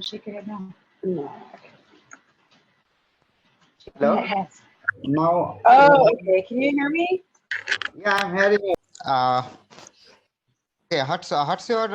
Shake your head no. No. Hello. Now. Oh, okay. Can you hear me? Yeah, I'm hearing you. Okay. What's your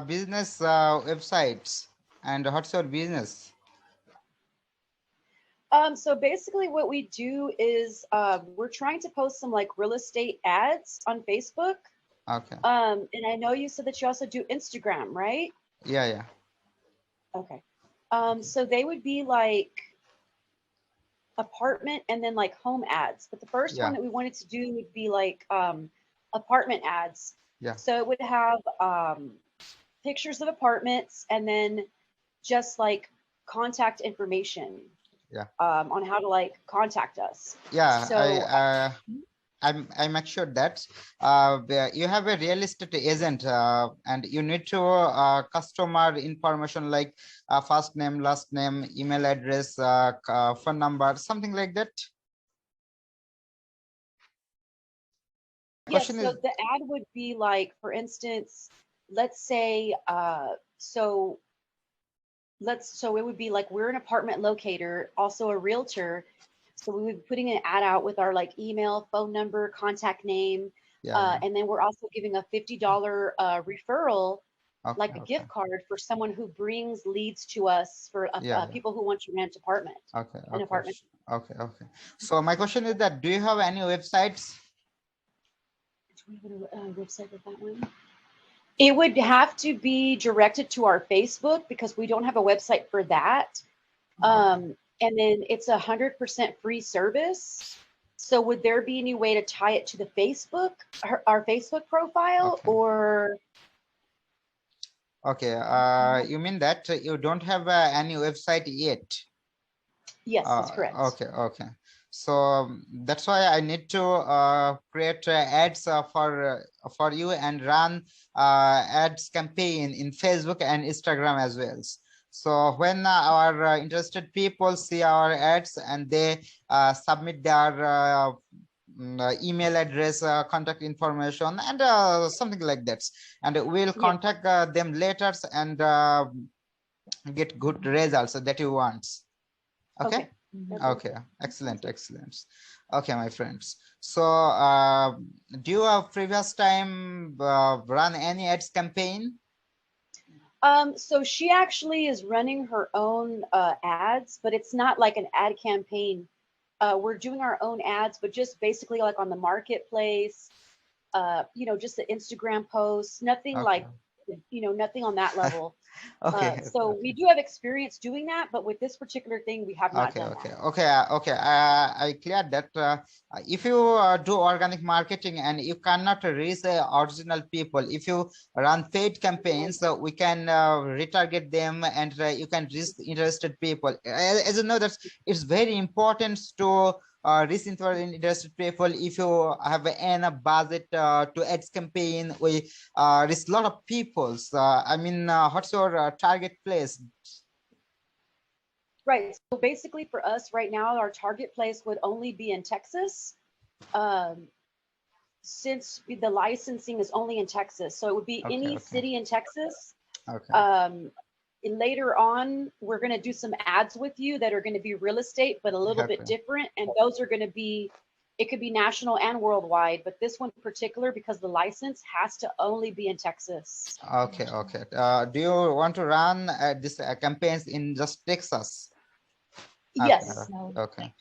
business websites and what's your business? So basically what we do is we're trying to post some like real estate ads on Facebook. Okay. And I know you said that you also do Instagram, right? Yeah. Okay. So they would be like apartment and then like home ads. But the first one that we wanted to do would be like apartment ads. Yeah. So it would have pictures of apartments and then just like contact information. Yeah. On how to like contact us. Yeah. So I make sure that you have a real estate agent and you need to customer information like first name, last name, email address, phone number, something like that. yes, so the ad would be like, for instance, let's say so it would be like we're an apartment locator, also a realtor. So we would be putting an ad out with our like email, phone number, contact name. And then we're also giving a $50 referral, like a gift card for someone who brings leads to us for people who want to rent apartment. An apartment. Okay. So my question is that, do you have any websites? Do we have a website with that one? It would have to be directed to our Facebook because we don't have a website for that. And then it's 100% free service. So would there be any way to tie it to the Facebook, our Facebook profile, or? Okay, you mean that you don't have any website yet? Yes, that's correct. Okay. So that's why I need to create ads for you and run ads campaign in Facebook and Instagram as well. So when our interested people see our ads and they submit their email address, contact information, and something like that, and we'll contact them later and get good results that you want. Okay. Excellent. Okay, my friends. So do you have previous time run any ads campaign? So she actually is running her own ads, but it's not like an ad campaign. We're doing our own ads, but just basically like on the marketplace, just the Instagram posts, nothing like, nothing on that level. So we do have experience doing that, but with this particular thing, we have not done that. Okay. I cleared that. If you do organic marketing and you cannot reach the original people, if you run paid campaigns, we can retarget them and you can reach interested people. As you know, that it's very important to reach interested people. If you have enough budget to ads campaign, we reach a lot of people. I mean, what's your target place? Right. So basically for us right now, our target place would only be in Texas. Since the licensing is only in Texas. So it would be any city in Texas. And later on, we're going to do some ads with you that are going to be real estate, but a little bit different. And those are going to be, it could be national and worldwide, but this one in particular, because the license has to only be in Texas. Okay. Do you want to run this campaigns in just Texas? Yes. Okay.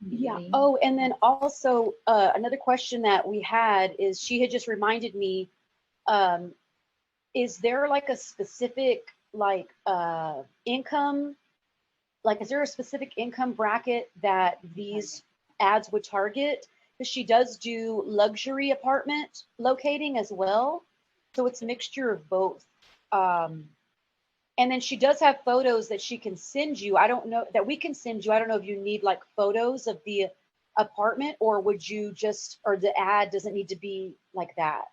Yeah. Oh, and then also another question that we had is she had just reminded me, is there like a specific like income, like is there a specific income bracket that these ads would target? Because she does do luxury apartment locating as well. So it's a mixture of both. And then she does have photos that she can send you. I don't know that we can send you. I don't know if you need like photos of the apartment, or would you just, or the ad doesn't need to be like that.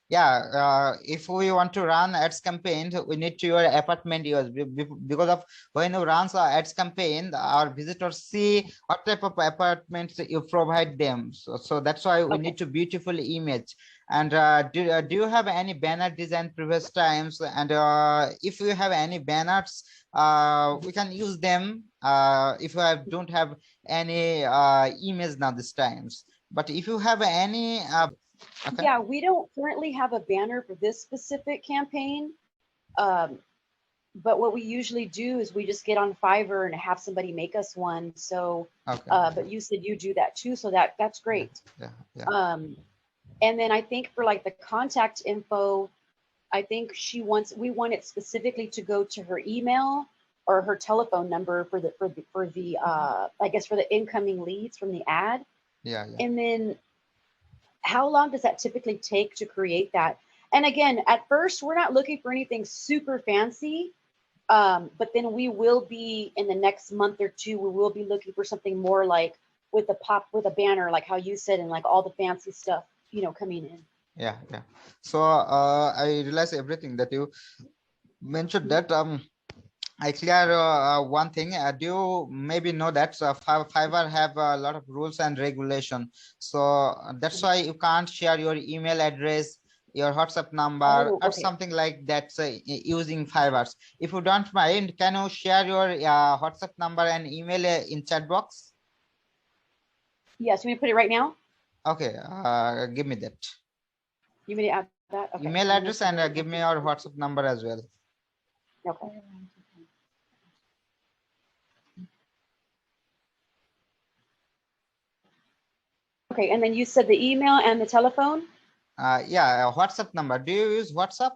Yeah, if we want to run ads campaign, we need to your apartment use, because of when you run ads campaign, our visitors see what type of apartments you provide them. So that's why we need to beautiful image. And do you have any banner design previous times? And if you have any banners, we can use them if you don't have any image now this times. But if you have any okay. Yeah, we don't currently have a banner for this specific campaign. Um, but what we usually do is we just get on Fiverr and have somebody make us one. So, Okay. but you said you do that too, so that's great. Yeah. And then I think for like the contact info, I think we want it specifically to go to her email or her telephone number for the I guess for the incoming leads from the ad. Yeah. And then how long does that typically take to create that? And again, at first, we're not looking for anything super fancy. But then we will be in the next month or two, we will be looking for something more like with a banner, like how you said, and like all the fancy stuff, coming in. Yeah. So I realize everything that you mentioned that I clear one thing. Do you maybe know that Fiverr have a lot of rules and regulation, so that's why you can't share your email address, your WhatsApp number, or Okay. something like that using Fiverr. If you don't mind, can you share your WhatsApp number and email in chat box? Yes, you want me to put it right now? Okay, give me that. You want me to add that? Okay. Email address and give me your WhatsApp number as well. Okay. Okay, and then you said the email and the telephone? Yeah, WhatsApp number. Do you use WhatsApp?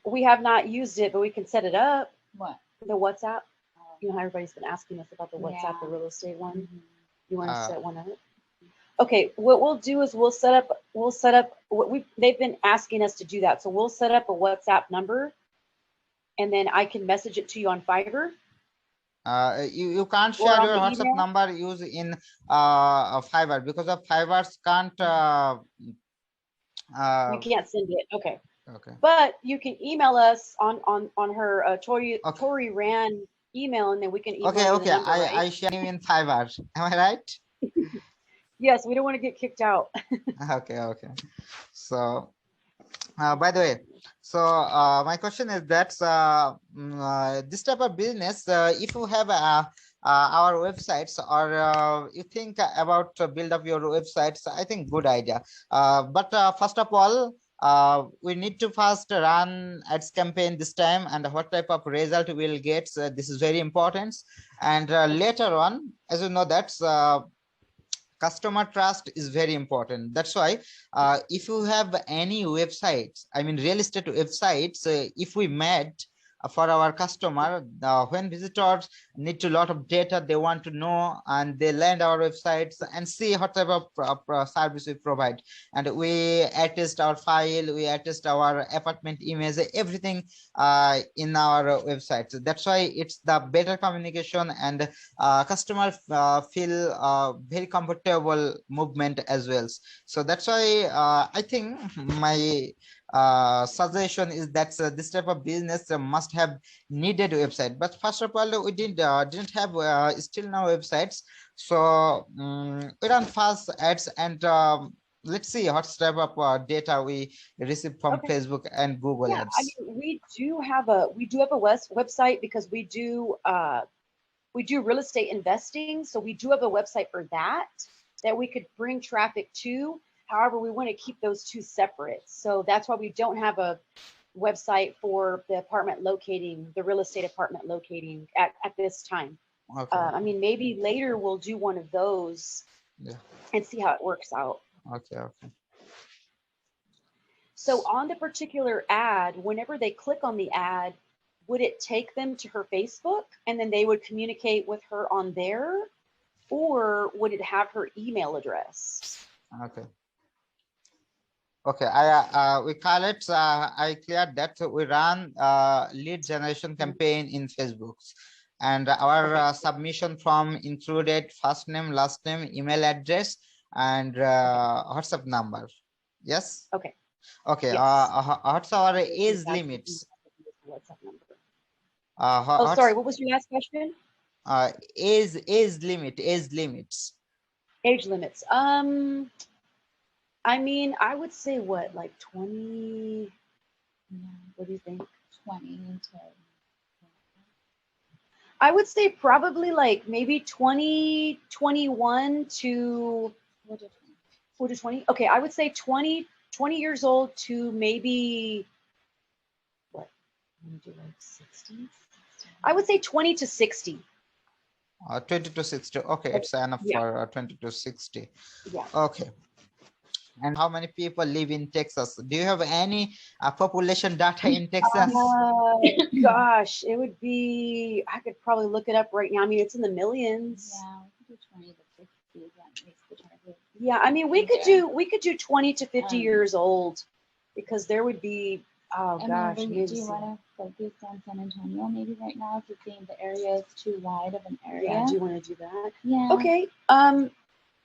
We have not used it, but we can set it up. What? The WhatsApp. You know how everybody's been asking us about the WhatsApp, the real estate one. You want to set one up? Okay, what we'll do is we'll set up they've been asking us to do that. So we'll set up a WhatsApp number and then I can message it to you on Fiverr. You can't share your WhatsApp number use in Fiverr because of Fiverr can't you can't send it. Okay. Okay. But you can email us on her Tori Rand email, and then we can email okay. you the number, right? I share you in Fiverr. Am I right? Yes, we don't want to get kicked out. Okay. So by the way, so my question is that this type of business, if you have our websites or you think about build up your websites, I think good idea. But first of all, we need to first run ads campaign this time, and what type of result we'll get. This is very important. And later on, as you know, that's customer trust is very important. That's why if you have any websites, I mean real estate websites, if we met for our customer, when visitors need a lot of data, they want to know, and they land our websites and see what type of service we provide, and we attach our file, we attach our apartment image, everything in our website. That's why it's the better communication, and customer feel very comfortable movement as well. So that's why I think my suggestion is that this type of business must have needed website. But first of all, we didn't have still now websites. So we run fast ads, and let's see what type of data we receive from Facebook and Google ads. I mean, we do have a website because we do real estate investing. So we do have a website for that we could bring traffic to. However, we want to keep those two separate. So that's why we don't have a website for the real estate apartment locating at this time. Okay. I mean, maybe later we'll do one of those and see how it works out. Okay. So on the particular ad, whenever they click on the ad, would it take them to her Facebook and then they would communicate with her on there, or would it have her email address? Okay, we call it, I cleared that we run lead generation campaign in Facebook, and our submission form included first name, last name, email address, and WhatsApp number. Yes. Okay. Yes. What's our age limits? WhatsApp number. Sorry, what was your last question? Age limits. Age limits. I mean, I would say what, like 20, what do you think? 20 to I would say probably like maybe 20, 21 to what do you think? 4 to 20. Okay, I would say 20 years old to maybe what? I'm gonna do like 60. I would say 20 to 60. 20 to 60. Okay, it's enough Yeah. for 20 to 60. Yeah. Okay. And how many people live in Texas? Do you have any population data in Texas? Gosh, it would be, I could probably look it up right now. I mean, it's in the millions. Yeah, we could do 20 to 60. That makes the target. Yeah, I mean, we could do 20 to 50 Um, years old, because there would be, oh I gosh, mean, maybe do you some- want to focus on San Antonio maybe right now? If you think the area is too wide of an area. yeah, do you want to do that? Yeah. Okay.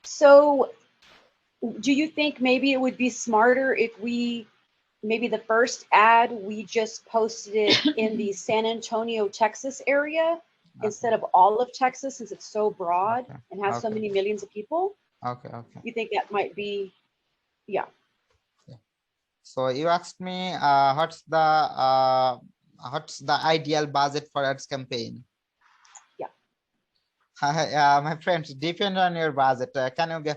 So do you think maybe it would be smarter if we, maybe the first ad, we just posted it in the San Antonio, Texas area instead of all of Texas, since it's so broad Okay. and has so Okay. many millions of people? Okay, okay. You think that might be, yeah. So you asked me what's the ideal budget for ads campaign? Yeah. My friends, depend on your budget. Can you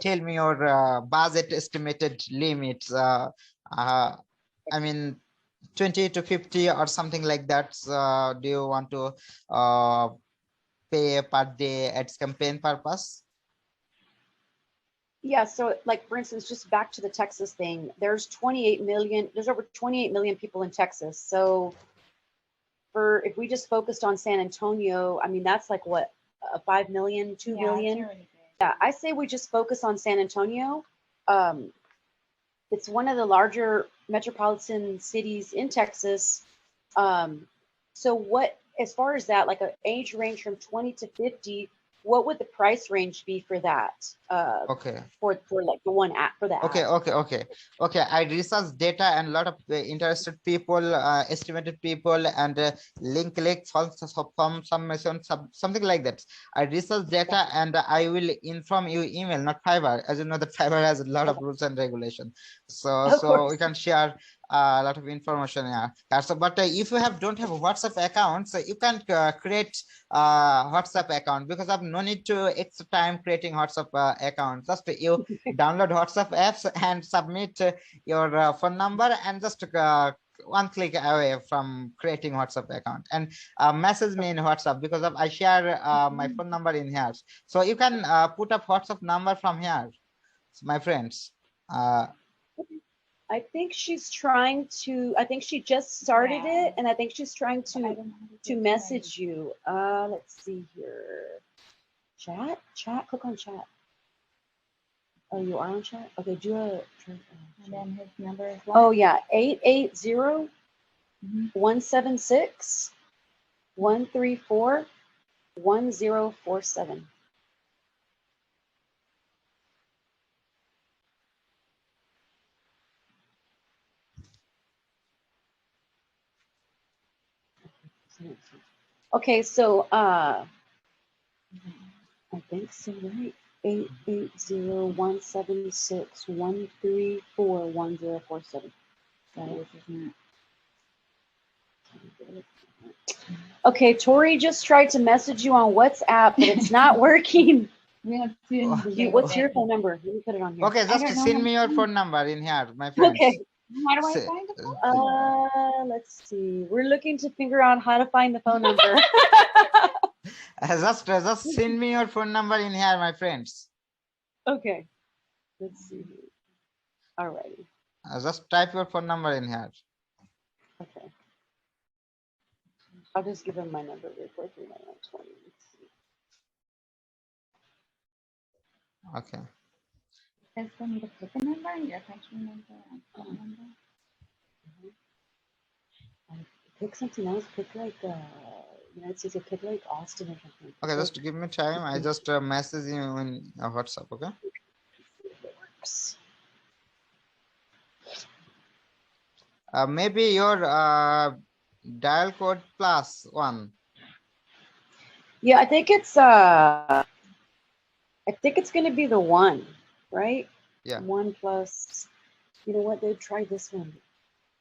tell me your budget estimated limits? I mean, 20 to 50 or something like that. Do you want to pay per day ads campaign purpose? Yeah, so like for instance, just back to the Texas thing, there's over 28 million people in Texas. So if we just focused on San Antonio, I mean, that's like what, 5 million, 2 million? It's already big. Yeah, I say we just focus on San Antonio. It's one of the larger metropolitan cities in Texas. So what, as far as that, like an age range from 20 to 50, what would the price range be for that? Okay. For like the one app for that. Okay. I researched data and a lot of interested people, estimated people, and link from something like that. I researched data and I will inform you email, not Fiverr. As you know, that Fiverr has a lot of rules and regulations. So we can share a lot of information here. So, but if you don't have a WhatsApp account, so you can create WhatsApp account, because I've no need to extra time creating WhatsApp account. Just you download WhatsApp apps and submit your phone number, and just one click away from creating WhatsApp account, and message me in WhatsApp, because I share my phone number in here. So you can put up WhatsApp number from here, my friends. I think she's trying to, I think she just started it, and I think she's trying I don't know how do to it. message you. Let's see here. Chat, click on chat. Oh, you are on chat? Okay, do a. And then his number is what? Oh yeah, 880 Mhm. 176 134 1047. Okay, so I think so, right? 880-176-134-1047. So this is not. Okay, Tori just tried to message you on WhatsApp, but it's not working. We have to. What's your phone number? Let me put it on here. Okay, just don't know send how me to your find phone number in here, my friends. Okay. How do I Say- find the phone? Let's see. We're looking to figure out how to find the phone number. Just send me your phone number in here, my friends. Okay. Let's see. Alrighty. Just type your phone number in here. Okay. I'll just give him my number real quick. 39920. Let's see. Okay. Is for me to pick a number, your country number, and phone number? Pick something else. Pick like United States, or pick like Austin or something. Okay, just give me time. I just message you in WhatsApp. Okay. Maybe your dial code +1. Yeah, I think it's I think it's going to be the 1, right? Yeah. 1 plus, you know what, dude, try this one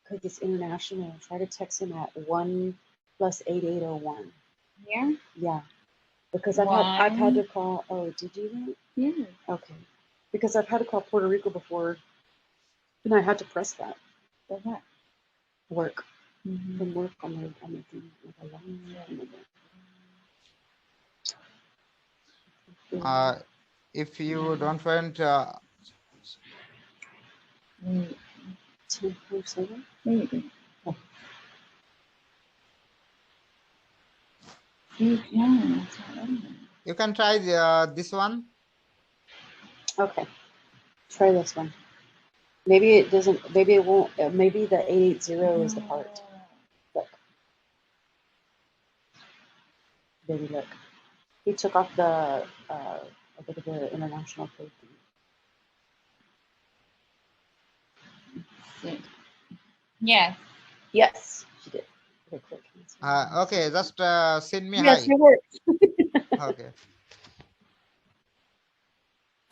because it's international. Try to text him at 1 plus 8801. Here? Yeah, because I've had to One. call. Oh, did you do Yeah. that? Okay, because I've had to call Puerto Rico before, and I had to press that Does that? work Mhm. from work on the thing. Like a long If you don't want, Wait, 10.7. wait. See, yeah, it's not letting me. you can try this one. Okay, try this one. Maybe it doesn't. Maybe it won't. Maybe the 880 is the part. Look, baby, look. He took off the look at the international code thing. See. Yes. Yes, she did. Okay, click. Okay, just send me Yes, hi. it worked. Okay.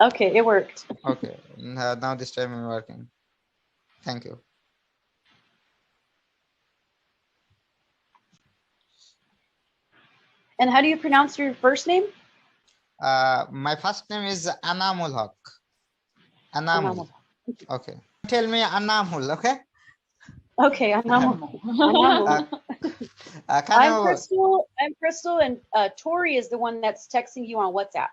Okay, it worked. Okay. Now this time I'm working. Thank you. And how do you pronounce your first name? My first name is Anamul Haq. Anamul. Okay. Tell me Anamul. Okay. Okay, Animal. Can I'm you Crystal. I'm Crystal, and Tori is the one that's texting you on WhatsApp.